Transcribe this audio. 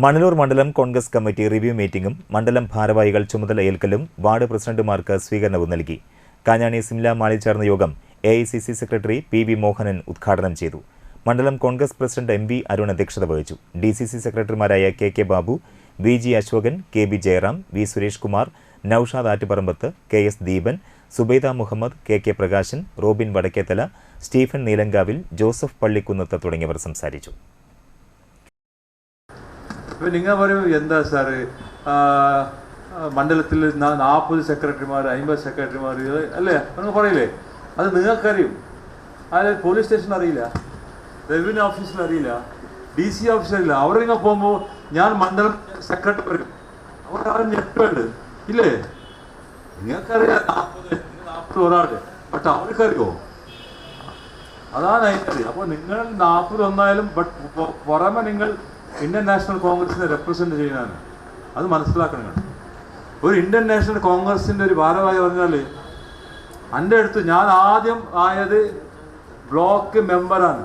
മണലൂർ മണ്ഡലം Congress committee review മീറ്റിംഗും മണ്ഡലം ഭാരവാഹികൾ ചുമതലയേൽക്കലും വാർഡ് പ്രസിഡന്റുമാർക്ക് സ്വീകരണവും നൽകി. കാഞ്ഞാണി സിംല മാളിൽ ചേർന്ന യോഗം AICC സെക്രട്ടറി PV മോഹനൻ ഉദ്ഘാടനം ചെയ്തു. മണ്ഡലം കോൺഗ്രസ് പ്രസിഡന്റ് MV അരുൺ അധ്യക്ഷത വഹിച്ചു. DCC സെക്രട്ടറിമാരായ KK Babu, VG Asokan, KB Jayaram, V Suresh Kumar, Noushad Attuparambath, KS Deepan, Subaida Muhammad, KK Prakashan, Robin Vadakkethala, Stephen Neelankavil, Joseph Pallikkunnath തുടങ്ങിയവർ സംസാരിച്ചു. നിങ്ങൾ പറയും എന്താ സാറ് മണ്ഡലത്തിൽ 40 സെക്രട്ടറിമാർ 50 സെക്രട്ടറിമാർ അല്ലേ നിങ്ങൾ പറയില്ലേ? അത് നിങ്ങൾക്കറിയും. അത് പോലീസ് സ്റ്റേഷൻ അറിയില്ല, റവന്യൂ ഓഫീസിൽ അറിയില്ല, DC ഓഫീസിൽ അറിയില്ല. അവർ നിങ്ങൾ പോകുമ്പോൾ ഞാൻ മണ്ഡലം സെക്രട്ടറി പറയും, അവർ ഞെട്ടുണ്ട് ഇല്ലേ? നിങ്ങൾക്കറിയാം 40 ഒരാൾ, ബട്ട് അവർക്കറിയോ? അതാണ് അതിനറിയാം. അപ്പോൾ നിങ്ങൾ 40 ഒന്നായാലും ബട്ട് പുറമെ നിങ്ങൾ ഇന്ത്യൻ നാഷണൽ കോൺഗ്രസിനെ റെപ്രസെന്റ് ചെയ്യുന്നതാണ്. അത് മനസ്സിലാക്കണം. ഒരു ഇന്ത്യൻ നാഷണൽ കോൺഗ്രസിന്റെ ഒരു ഭാരവാഹി പറഞ്ഞാൽ എൻ്റെ അടുത്ത് ഞാൻ ആദ്യം ആയത് ബ്ലോക്ക് മെമ്പറാണ്.